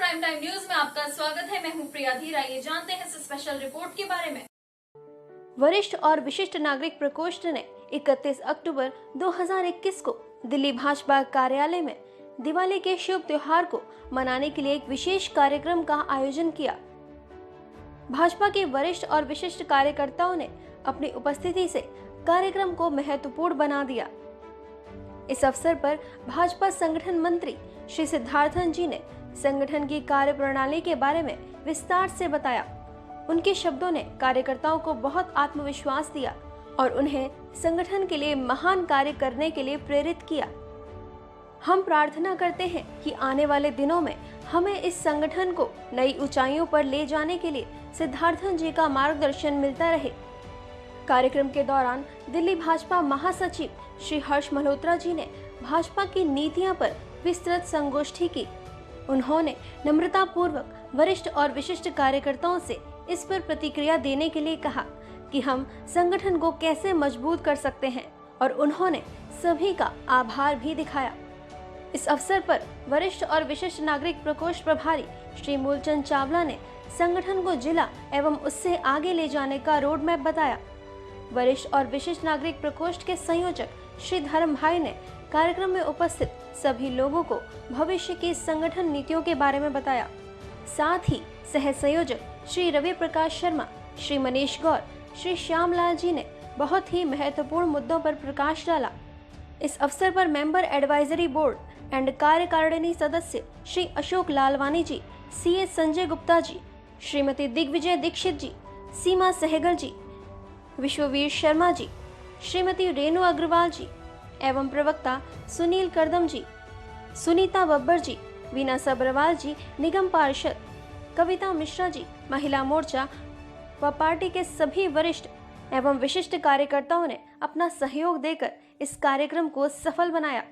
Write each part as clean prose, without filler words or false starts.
Prime time news में आपका स्वागत है। मैं हूं प्रिया धीर। आइए जानते हैं इस स्पेशल रिपोर्ट के बारे में। वरिष्ठ और विशिष्ट नागरिक प्रकोष्ठ ने 31 अक्टूबर 2021 को दिल्ली भाजपा कार्यालय में दिवाली के शुभ त्योहार को मनाने के लिए एक विशेष कार्यक्रम का आयोजन किया। भाजपा के वरिष्ठ और विशिष्ट कार्यकर्ताओं ने अपनी उपस्थिति से कार्यक्रम को महत्वपूर्ण बना दिया। इस अवसर पर भाजपा संगठन मंत्री श्री सिद्धार्थन जी ने संगठन की कार्यप्रणाली के बारे में विस्तार से बताया। उनके शब्दों ने कार्यकर्ताओं को बहुत आत्मविश्वास दिया और उन्हें संगठन के लिए महान कार्य करने के लिए प्रेरित किया। हम प्रार्थना करते हैं कि आने वाले दिनों में हमें इस संगठन को नई ऊंचाइयों पर ले जाने के लिए सिद्धार्थन जी का मार्गदर्शन मिलता रहे। कार्यक्रम के दौरान दिल्ली भाजपा महासचिव श्री हर्ष मल्होत्रा जी ने भाजपा की नीतियां पर विस्तृत संगोष्ठी की। उन्होंने नम्रता पूर्वक वरिष्ठ और विशिष्ट कार्यकर्ताओं से इस पर प्रतिक्रिया देने के लिए कहा कि हम संगठन को कैसे मजबूत कर सकते हैं और उन्होंने सभी का आभार भी दिखाया। इस अवसर पर वरिष्ठ और विशिष्ट नागरिक प्रकोष्ठ प्रभारी श्री मूलचंद चावला ने संगठन को जिला एवं उससे आगे ले जाने का रोड मैप बताया। वरिष्ठ और विशिष्ट नागरिक प्रकोष्ठ के संयोजक श्री धर्म भाई ने कार्यक्रम में उपस्थित सभी लोगों को भविष्य की संगठन नीतियों के बारे में बताया। साथ ही सह संयोजक श्री रवि प्रकाश शर्मा, श्री मनीष गौर, श्री श्यामलाल जी ने बहुत ही महत्वपूर्ण मुद्दों पर प्रकाश डाला। इस अवसर पर मेंबर एडवाइजरी बोर्ड एंड कार्यकारिणी सदस्य श्री अशोक लालवानी जी, सीए संजय गुप्ता जी, श्रीमती दिग्विजय दीक्षित जी, सीमा सहगल जी, विश्ववीर शर्मा जी, श्रीमती रेणु अग्रवाल जी एवं प्रवक्ता सुनील करदम जी, सुनीता बब्बर जी, वीना सब्रवाल जी, निगम पार्षद कविता मिश्रा जी, महिला मोर्चा व पार्टी के सभी वरिष्ठ एवं विशिष्ट कार्यकर्ताओं ने अपना सहयोग देकर इस कार्यक्रम को सफल बनाया।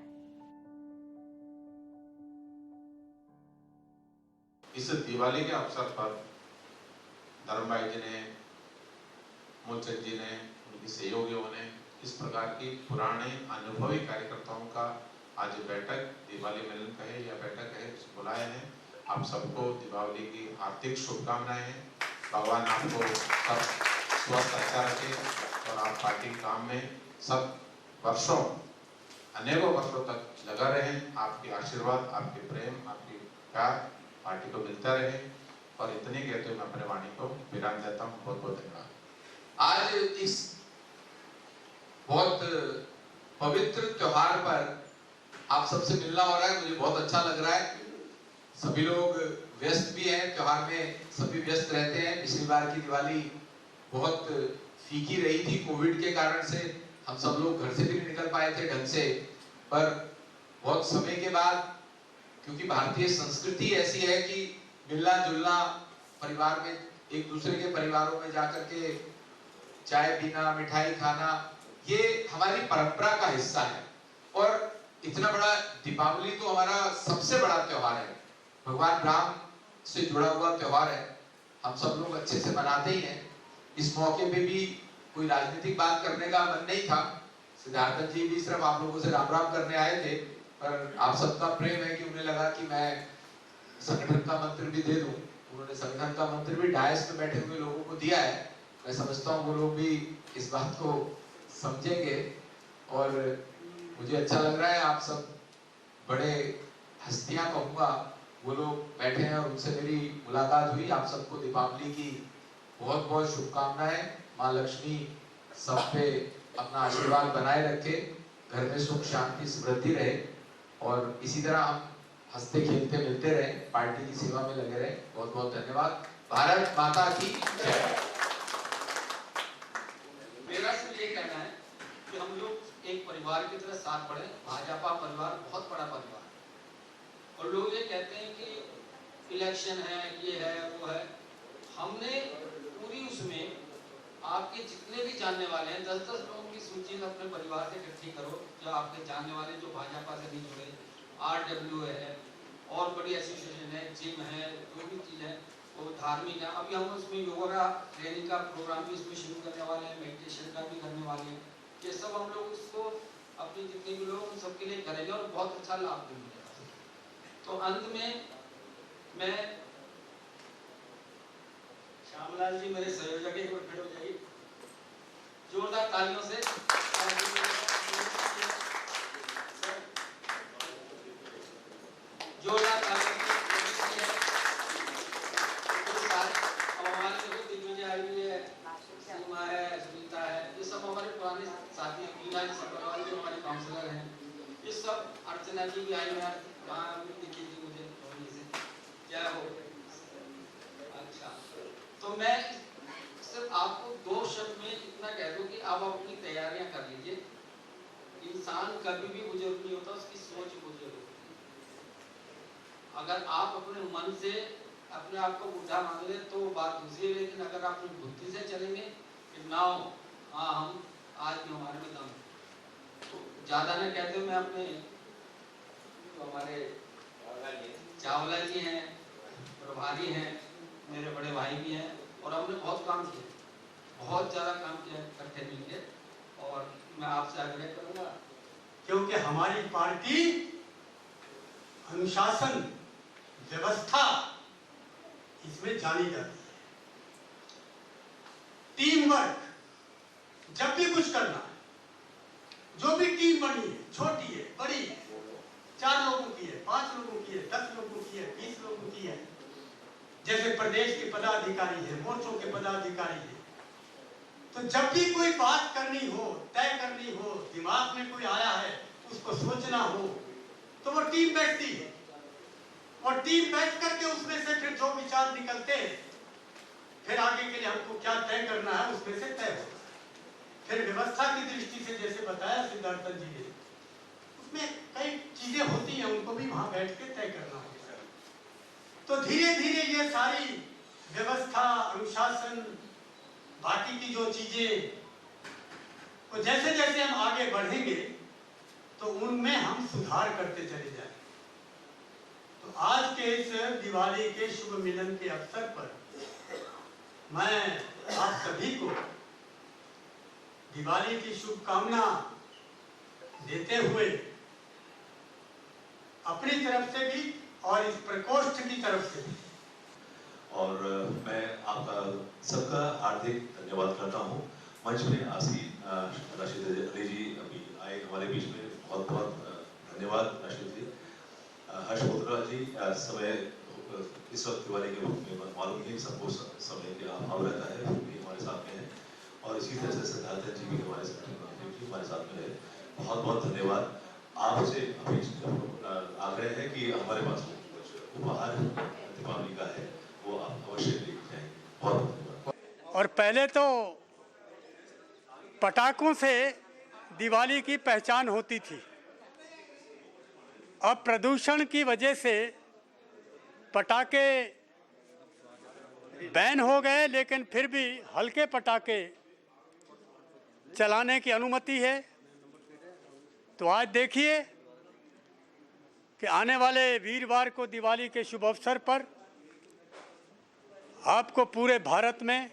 इस दिवाली के अवसर पर धर्म भाई जी ने, मूलचंद जी ने, उनकी सहयोगियों ने इस प्रकार की पुराने अनुभवी कार्यकर्ताओं का आज बैठक, दिवाली मिलन कहे या बैठक है, बुलाए हैं। आप सबको दीपावली की हार्दिक शुभकामनाएं हैं। भगवान आपको सब स्वस्थ अच्छा रखे और आप पार्टी काम में सब वर्षों, अनेकों वर्षों तक लगा रहें। आपके आशीर्वाद, आपके प्रेम, आपकी प्यार पार्टी को मिलता रहे। और इतनी कहते हुए मैं अपने वाणी को विराम देता हूँ। बहुत बहुत धन्यवाद। आज इस बहुत पवित्र त्योहार पर आप सबसे मिलना हो रहा है, मुझे बहुत अच्छा लग रहा है। सभी लोग व्यस्त भी हैं, त्योहार में सभी व्यस्त रहते हैं। पिछली बार की दिवाली बहुत फीकी रही थी, कोविड के कारण से हम सब लोग घर से भी नहीं निकल पाए थे ढंग से। पर बहुत समय के बाद, क्योंकि भारतीय संस्कृति ऐसी है कि मिलना जुलना, परिवार में एक दूसरे के परिवारों में जाकर के चाय पीना, मिठाई खाना, ये हमारी परंपरा का हिस्सा है। और इतना बड़ा दीपावली तो हमारा सबसे बड़ा त्योहार है, भगवान राम से जुड़ा हुआ त्योहार है। हम सब लोग अच्छे से मनाते ही हैं। इस मौके पे भी कोई राजनीतिक बात करने का मन नहीं था। सिद्धार्थन जी भी सिर्फ आप लोगों से राम राम करने आए थे, पर आप सबका प्रेम है कि उन्हें लगा कि मैं संगठन का मंत्र भी दे दूं। उन्होंने संगठन का मंत्र भी डायस में बैठे हुए लोगों को दिया है। मैं समझता हूँ वो लोग भी इस बात को समझेंगे और मुझे अच्छा लग रहा है। आप सब बड़े हस्तियां कहूँगा, वो लोग बैठे हैं और उनसे मेरी मुलाकात हुई। आप सबको दीपावली की बहुत बहुत शुभकामनाएं। माँ लक्ष्मी सब पे अपना आशीर्वाद बनाए रखे, घर में सुख शांति समृद्धि रहे और इसी तरह हम हंसते खेलते मिलते रहे, पार्टी की सेवा में लगे रहे। बहुत बहुत धन्यवाद। भारत माता की जय। मेरा सिर्फ ये कहना है कि हम लोग एक परिवार की तरह साथ बढ़े। भाजपा परिवार बहुत बड़ा परिवार है और लोग ये कहते हैं कि इलेक्शन है, ये है, वो है। हमने पूरी उसमें आपके जितने भी जानने वाले हैं, 10-10 लोगों की सूची अपने परिवार से इकट्ठी करो जो आपके जानने वाले, जो भाजपा से नहीं जुड़े। RW है और बड़ी एसोसिएशन है, जिम है, जो भी चीज़ है वो धार्मिक है। अभी हम उसमें योगा ट्रेनिंग का प्रोग्राम भी इसमें शुरू करने वाले हैं, मेडिटेशन का भी करने वाले हैं। ये सब हम लोग उसको अपने जितने भी लोग उन सबके लिए करेंगे और बहुत अच्छा लाभ भी मिलेगा। तो अंत में मैं रामदास जी मेरे सहयोजक एक बार खड़े हो जाइए जोरदार तालियों से। जोरदार तालियों से। अब हमारे देखो दिग्विजय आई हुई है, सीमा है, सुनीता है, ये सब हमारे पुराने साथी हैं। मीना जी सब्रवाल जो हमारे काउंसलर हैं, ये सब, अर्चना जी भी आई हैं, वहाँ दिखी थी मुझे धोनी से, क्या हो। अच्छा, तो मैं सिर्फ आपको 2 शब्द में इतना कह दूं कि आप अपनी तैयारियां कर लीजिए। इंसान कभी भी बुजुर्ग नहीं होता, उसकी सोच बुजुर्ग होती है। अगर आप अपने मन से अपने आप को बुढ़ा मान ले तो बात दूसरी है, लेकिन अगर आप अपनी बुद्धि से चलेंगे कि ना हो, हाँ हम आज भी हमारे में दम, तो ज़्यादा न कहते हुए मैं अपने तो हमारे चावला जी हैं, प्रभारी हैं, मेरे बड़े भाई भी हैं, और हमने बहुत काम किया, बहुत ज़्यादा काम किया इकट्ठे मिलकर। और मैं आपसे आग्रह करूँगा, क्योंकि हमारी पार्टी अनुशासन, व्यवस्था इसमें जानी जाती है। टीम वर्क, जब भी कुछ करना है, जो भी टीम बनी है, छोटी है, बड़ी है, 4 लोगों की है, 5 लोगों की है, 10 लोगों की है, 20 लोगों की है, जैसे प्रदेश के पदाधिकारी है, मोर्चों के पदाधिकारी है, तो जब भी कोई बात करनी हो, तय करनी हो, दिमाग में कोई आया है, उसको सोचना हो, तो वो टीम बैठती है, और टीम बैठ करके उसमें से फिर जो विचार निकलते हैं, फिर आगे के लिए हमको क्या तय करना है, उसमें से तय होता है। फिर व्यवस्था की दृष्टि से जैसे बताया सिद्धार्थन जी ने, उसमें कई चीजें होती हैं, उनको भी वहां बैठ के तय करना होता है। तो धीरे धीरे ये सारी व्यवस्था, अनुशासन, बाकी की जो चीजें, तो जैसे जैसे हम आगे बढ़ेंगे तो उनमें हम सुधार करते चले जाएंगे। तो आज के इस दिवाली के शुभ मिलन के अवसर पर मैं आप सभी को दिवाली की शुभकामना देते हुए अपनी तरफ से भी और इस प्रकोष्ठ की तरफ से भी, और मैं आपका सबका हार्दिक धन्यवाद करता हूँ। मंच में आसीन राशिद अली जी अभी आए हमारे बीच में, बहुत बहुत धन्यवाद राशिद जी। हर्ष बोत्रा जी, समय इस वक्त दिवाली के रूप में मालूम नहीं सबको समय के अभाव रहता है, वो भी हमारे साथ में है, और इसी तरह से सिद्धार्थ जी भी हमारे साथ में है। बहुत बहुत धन्यवाद। आपसे अभी आग्रह है कि हमारे पास कुछ उपहार दीपावली का है, वो आप अवश्य लेके जाएंगे। बहुत धन्यवाद। और पहले तो पटाखों से दिवाली की पहचान होती थी, अब प्रदूषण की वजह से पटाखे बैन हो गए, लेकिन फिर भी हल्के पटाखे चलाने की अनुमति है। तो आज देखिए कि आने वाले वीरवार को दिवाली के शुभ अवसर पर आपको पूरे भारत में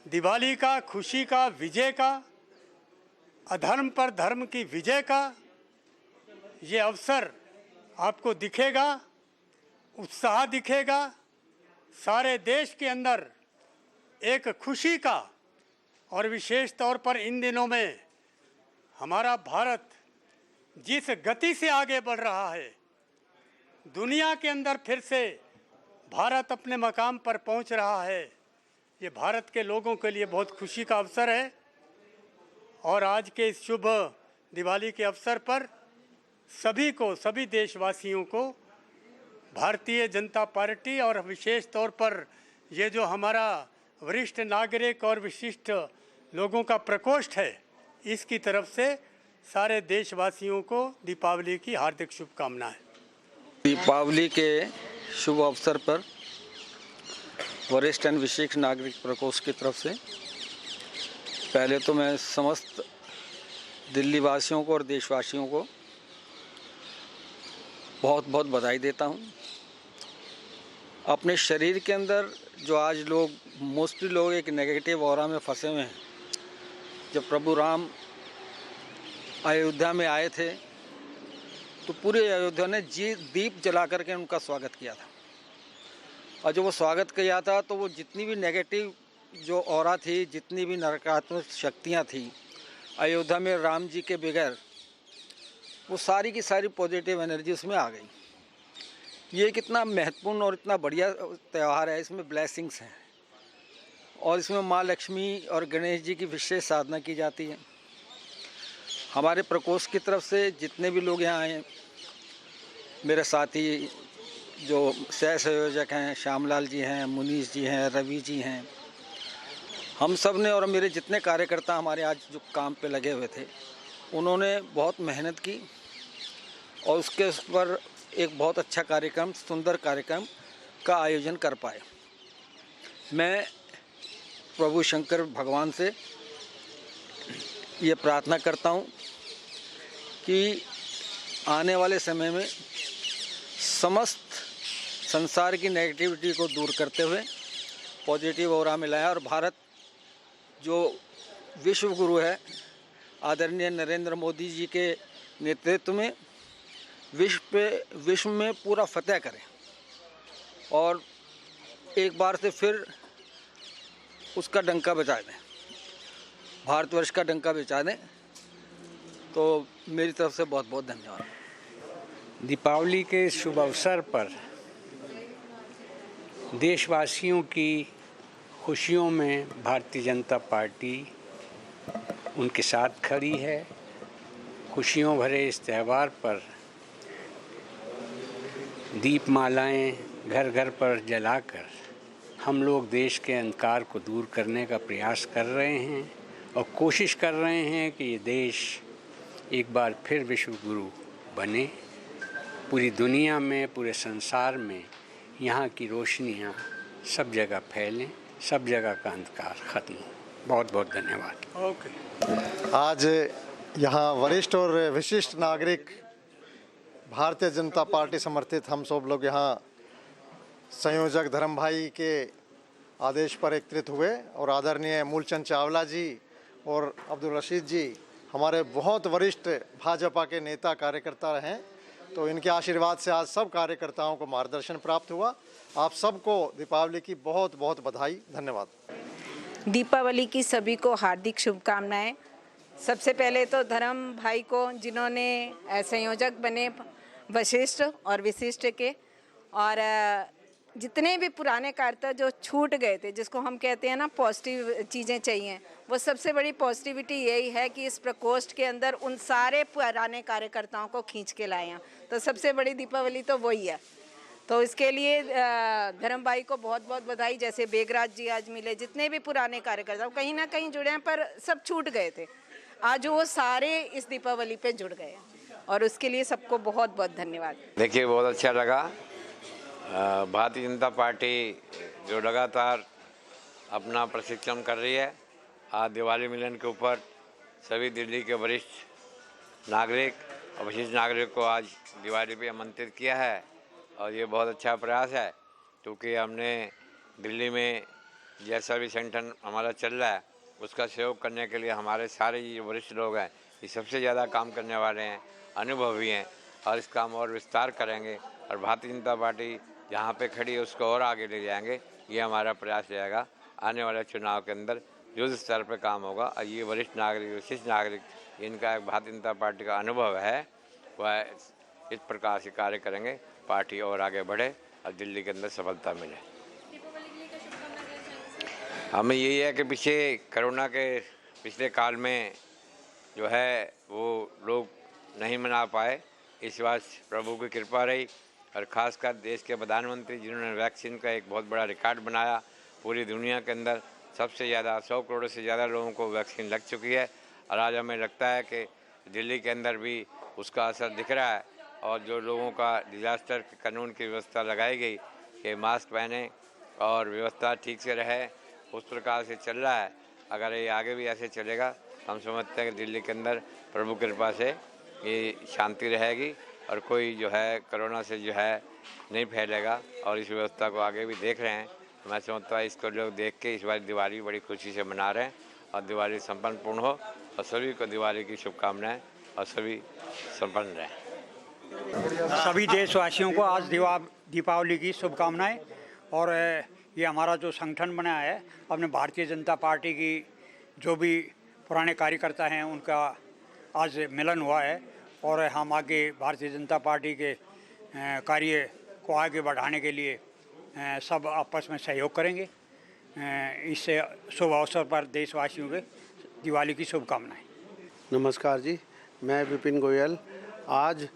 दिवाली का, खुशी का, विजय का, अधर्म पर धर्म की विजय का ये अवसर आपको दिखेगा, उत्साह दिखेगा। सारे देश के अंदर एक खुशी का, और विशेष तौर पर इन दिनों में हमारा भारत जिस गति से आगे बढ़ रहा है, दुनिया के अंदर फिर से भारत अपने मकाम पर पहुंच रहा है, ये भारत के लोगों के लिए बहुत खुशी का अवसर है। और आज के इस शुभ दिवाली के अवसर पर सभी को, सभी देशवासियों को भारतीय जनता पार्टी और विशेष तौर पर ये जो हमारा वरिष्ठ नागरिक और विशिष्ट लोगों का प्रकोष्ठ है, इसकी तरफ से सारे देशवासियों को दीपावली की हार्दिक शुभकामनाएं। दीपावली के शुभ अवसर पर वरिष्ठ एवं विशिष्ट नागरिक प्रकोष्ठ की तरफ से पहले तो मैं समस्त दिल्ली वासियों को और देशवासियों को बहुत बहुत बधाई देता हूं। अपने शरीर के अंदर जो आज लोग, मोस्टली लोग एक नेगेटिव ऑरा में फंसे हुए हैं। जब प्रभु राम अयोध्या में आए थे तो पूरे अयोध्या ने दीप जला करके उनका स्वागत किया था। और जो वो स्वागत किया था तो वो जितनी भी नेगेटिव जो ऑरा थी, जितनी भी नकारात्मक शक्तियाँ थी अयोध्या में राम जी के बगैर, वो सारी की सारी पॉजिटिव एनर्जी उसमें आ गई। ये कितना महत्वपूर्ण और इतना बढ़िया त्यौहार है, इसमें ब्लेसिंग्स हैं और इसमें माँ लक्ष्मी और गणेश जी की विशेष साधना की जाती है। हमारे प्रकोष्ठ की तरफ से जितने भी लोग यहाँ आए, मेरे साथी जो सह संयोजक हैं, श्यामलाल जी हैं, मुनीश जी हैं, रवि जी हैं, हम सब ने और मेरे जितने कार्यकर्ता हमारे आज जो काम पे लगे हुए थे, उन्होंने बहुत मेहनत की और उसके पर एक बहुत अच्छा कार्यक्रम, सुंदर कार्यक्रम का आयोजन कर पाए। मैं प्रभु शंकर भगवान से ये प्रार्थना करता हूँ कि आने वाले समय में समस्त संसार की नेगेटिविटी को दूर करते हुए पॉजिटिव ऑरा मिलाया और भारत जो विश्व गुरु है आदरणीय नरेंद्र मोदी जी के नेतृत्व में विश्व में पूरा फतेह करें और एक बार से फिर उसका डंका बजा दें, भारतवर्ष का डंका बजा दें। तो मेरी तरफ से बहुत बहुत धन्यवाद। दीपावली के शुभ अवसर पर देशवासियों की खुशियों में भारतीय जनता पार्टी उनके साथ खड़ी है। खुशियों भरे इस त्यौहार पर दीपमालाएं घर घर पर जलाकर हम लोग देश के अंधकार को दूर करने का प्रयास कर रहे हैं और कोशिश कर रहे हैं कि ये देश एक बार फिर विश्व गुरु बने। पूरी दुनिया में, पूरे संसार में यहाँ की रोशनियाँ सब जगह फैलें, सब जगह का अंधकार ख़त्म हो। बहुत बहुत धन्यवाद। ओके। आज यहाँ वरिष्ठ और विशिष्ट नागरिक भारतीय जनता पार्टी समर्थित हम सब लोग यहाँ संयोजक धर्म भाई के आदेश पर एकत्रित हुए और आदरणीय मूलचंद चावला जी और अब्दुल रशीद जी हमारे बहुत वरिष्ठ भाजपा के नेता कार्यकर्ता हैं, तो इनके आशीर्वाद से आज सब कार्यकर्ताओं को मार्गदर्शन प्राप्त हुआ। आप सबको दीपावली की बहुत बहुत बधाई, धन्यवाद। दीपावली की सभी को हार्दिक शुभकामनाएं। सबसे पहले तो धर्म भाई को जिन्होंने संयोजक बने वशिष्ठ और विशिष्ट के, और जितने भी पुराने कार्यकर्ता जो छूट गए थे, जिसको हम कहते हैं ना पॉजिटिव चीज़ें चाहिए, वो सबसे बड़ी पॉजिटिविटी यही है कि इस प्रकोष्ठ के अंदर उन सारे पुराने कार्यकर्ताओं को खींच के लाए हैं। तो सबसे बड़ी दीपावली तो वही है। तो इसके लिए धर्म भाई को बहुत बहुत बधाई। जैसे बेगराज जी आज मिले, जितने भी पुराने कार्यकर्ता कहीं ना कहीं जुड़े हैं पर सब छूट गए थे, आज वो सारे इस दीपावली पे जुड़ गए और उसके लिए सबको बहुत बहुत धन्यवाद। देखिए, बहुत अच्छा लगा। भारतीय जनता पार्टी जो लगातार अपना प्रशिक्षण कर रही है, आज दिवाली मिलन के ऊपर सभी दिल्ली के वरिष्ठ नागरिक और विशिष्ट नागरिक को आज दिवाली पे आमंत्रित किया है और ये बहुत अच्छा प्रयास है, क्योंकि हमने दिल्ली में जैसा भी संगठन हमारा चल रहा है उसका सहयोग करने के लिए हमारे सारे ये वरिष्ठ लोग हैं, ये सबसे ज़्यादा काम करने वाले हैं, अनुभवी हैं और इस काम और विस्तार करेंगे और भारतीय जनता पार्टी जहाँ पे खड़ी है उसको और आगे ले जाएंगे। ये हमारा प्रयास रहेगा। आने वाले चुनाव के अंदर जो जिस स्तर पर काम होगा, और ये वरिष्ठ नागरिक, विशिष्ट नागरिक, इनका एक भारतीय जनता पार्टी का अनुभव है, वह इस प्रकार से कार्य करेंगे, पार्टी और आगे बढ़े और दिल्ली के अंदर सफलता मिले। हमें यही है कि पीछे कोरोना के पिछले काल में जो है वो लोग नहीं मना पाए, इस बार प्रभु की कृपा रही और ख़ासकर देश के प्रधानमंत्री जिन्होंने वैक्सीन का एक बहुत बड़ा रिकॉर्ड बनाया। पूरी दुनिया के अंदर सबसे ज़्यादा 100 करोड़ से ज़्यादा लोगों को वैक्सीन लग चुकी है और आज हमें लगता है कि दिल्ली के अंदर भी उसका असर दिख रहा है और जो लोगों का डिजास्टर कानून की व्यवस्था लगाई गई कि मास्क पहने और व्यवस्था ठीक से रहे, उस प्रकार से चल रहा है। अगर ये आगे भी ऐसे चलेगा हम समझते हैं कि दिल्ली के अंदर प्रभु कृपा से ये शांति रहेगी और कोई जो है कोरोना से जो है नहीं फैलेगा और इस व्यवस्था को आगे भी देख रहे हैं। मैं समझता हूँ इसको लोग देख के इस बार दिवाली बड़ी खुशी से मना रहे हैं और दिवाली संपन्न पूर्ण हो और सभी को दिवाली की शुभकामनाएं और सभी संपन्न रहें। सभी देशवासियों को आज दीपावली की शुभकामनाएं और ये हमारा जो संगठन बना है अपने भारतीय जनता पार्टी की जो भी पुराने कार्यकर्ता हैं उनका आज मिलन हुआ है और हम आगे भारतीय जनता पार्टी के कार्य को आगे बढ़ाने के लिए सब आपस में सहयोग करेंगे। इससे शुभ अवसर पर देशवासियों के दिवाली की शुभकामनाएं। नमस्कार जी, मैं विपिन गोयल। आज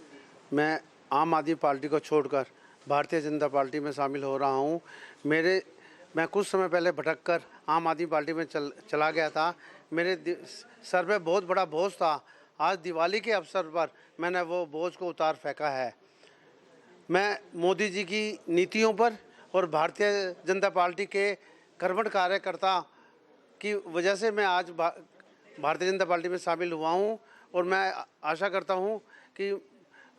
मैं आम आदमी पार्टी को छोड़कर भारतीय जनता पार्टी में शामिल हो रहा हूँ। मैं कुछ समय पहले भटककर आम आदमी पार्टी में चला गया था। मेरे सर पे बहुत बड़ा बोझ था। आज दिवाली के अवसर पर मैंने वो बोझ को उतार फेंका है। मैं मोदी जी की नीतियों पर और भारतीय जनता पार्टी के कर्मठ कार्यकर्ता की वजह से मैं आज भारतीय जनता पार्टी में शामिल हुआ हूँ और मैं आशा करता हूँ कि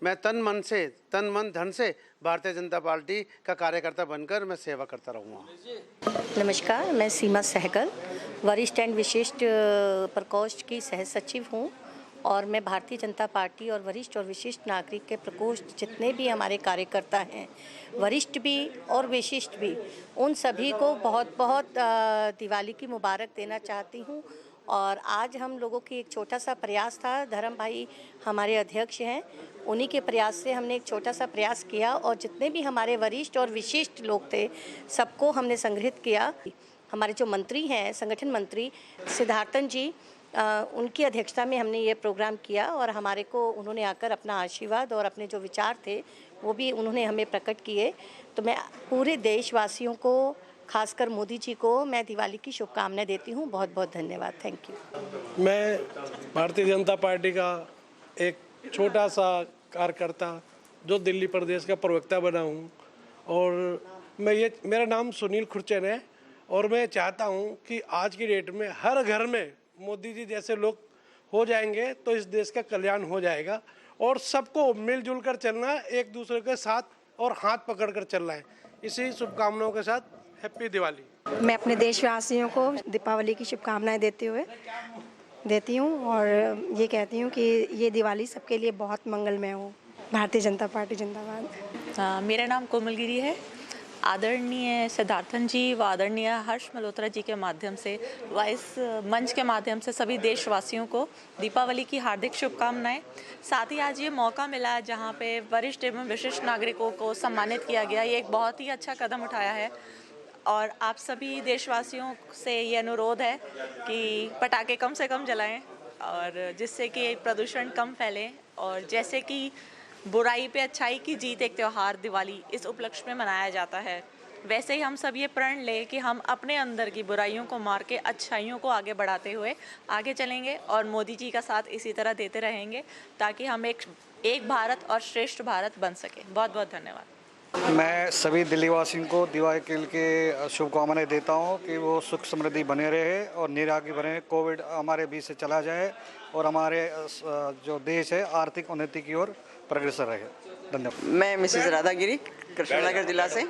मैं तन मन धन से भारतीय जनता पार्टी का कार्यकर्ता बनकर मैं सेवा करता रहूँगा। नमस्कार, मैं सीमा सहगल, वरिष्ठ एंड विशिष्ट प्रकोष्ठ की सह सचिव हूँ और मैं भारतीय जनता पार्टी और वरिष्ठ और विशिष्ट नागरिक के प्रकोष्ठ जितने भी हमारे कार्यकर्ता हैं, वरिष्ठ भी और विशिष्ट भी, उन सभी को बहुत बहुत दिवाली की मुबारक देना चाहती हूँ। और आज हम लोगों की एक छोटा सा प्रयास था, धर्म भाई हमारे अध्यक्ष हैं, उन्हीं के प्रयास से हमने एक छोटा सा प्रयास किया और जितने भी हमारे वरिष्ठ और विशिष्ट लोग थे सबको हमने संग्रहित किया। हमारे जो मंत्री हैं, संगठन मंत्री सिद्धार्थन जी, उनकी अध्यक्षता में हमने ये प्रोग्राम किया और हमारे को उन्होंने आकर अपना आशीर्वाद और अपने जो विचार थे वो भी उन्होंने हमें प्रकट किए। तो मैं पूरे देशवासियों को, खासकर मोदी जी को, मैं दिवाली की शुभकामनाएं देती हूँ। बहुत बहुत धन्यवाद। Thank you. मैं भारतीय जनता पार्टी का एक छोटा सा कार्यकर्ता जो दिल्ली प्रदेश का प्रवक्ता बना हूँ और मेरा नाम सुनील खुर्चन है और मैं चाहता हूँ कि आज की डेट में हर घर में मोदी जी जैसे लोग हो जाएंगे तो इस देश का कल्याण हो जाएगा और सबको मिलजुल कर चलना है, एक दूसरे के साथ और हाथ पकड़ कर चलना है। इसी शुभकामनाओं के साथ हैप्पी दिवाली। मैं अपने देशवासियों को दीपावली की शुभकामनाएं देती हूँ और ये कहती हूँ कि ये दिवाली सबके लिए बहुत मंगलमय हो। भारतीय जनता पार्टी जिंदाबाद। मेरा नाम कोमलगिरी है। आदरणीय सिद्धार्थन जी व आदरणीय हर्ष मल्होत्रा जी के माध्यम से व इस मंच के माध्यम से सभी देशवासियों को दीपावली की हार्दिक शुभकामनाएं। साथ ही आज ये मौका मिला जहां पे वरिष्ठ एवं विशिष्ट नागरिकों को सम्मानित किया गया। ये एक बहुत ही अच्छा कदम उठाया है और आप सभी देशवासियों से ये अनुरोध है कि पटाखे कम से कम जलाएं और जिससे कि प्रदूषण कम फैले और जैसे कि बुराई पे अच्छाई की जीत एक त्यौहार दिवाली इस उपलक्ष्य में मनाया जाता है, वैसे ही हम सब ये प्रण लें कि हम अपने अंदर की बुराइयों को मार के अच्छाइयों को आगे बढ़ाते हुए आगे चलेंगे और मोदी जी का साथ इसी तरह देते रहेंगे ताकि हम एक भारत और श्रेष्ठ भारत बन सके। बहुत बहुत धन्यवाद। मैं सभी दिल्ली वासियों को दिवाली के शुभकामनाएं देता हूं कि वो सुख समृद्धि बने रहे और निरागी बने, कोविड हमारे बीच से चला जाए और हमारे जो देश है आर्थिक उन्नति की ओर प्रोग्रेसर रहे। धन्यवाद। मैं मिसेस राधागिरी कृष्णनगर जिला से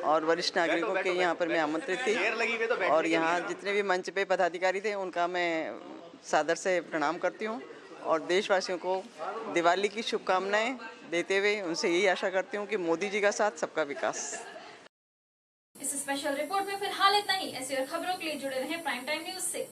और वरिष्ठ नागरिकों के यहाँ पर मैं आमंत्रित थी और यहाँ जितने भी मंच पे पदाधिकारी थे उनका मैं सादर से प्रणाम करती हूँ और देशवासियों को दिवाली की शुभकामनाएं देते हुए उनसे यही आशा करती हूँ कि मोदी जी का साथ सबका विकास। इस स्पेशल रिपोर्ट में फिलहाल इतना ही। ऐसी और खबरों के लिए जुड़े रहें प्राइम टाइम न्यूज से।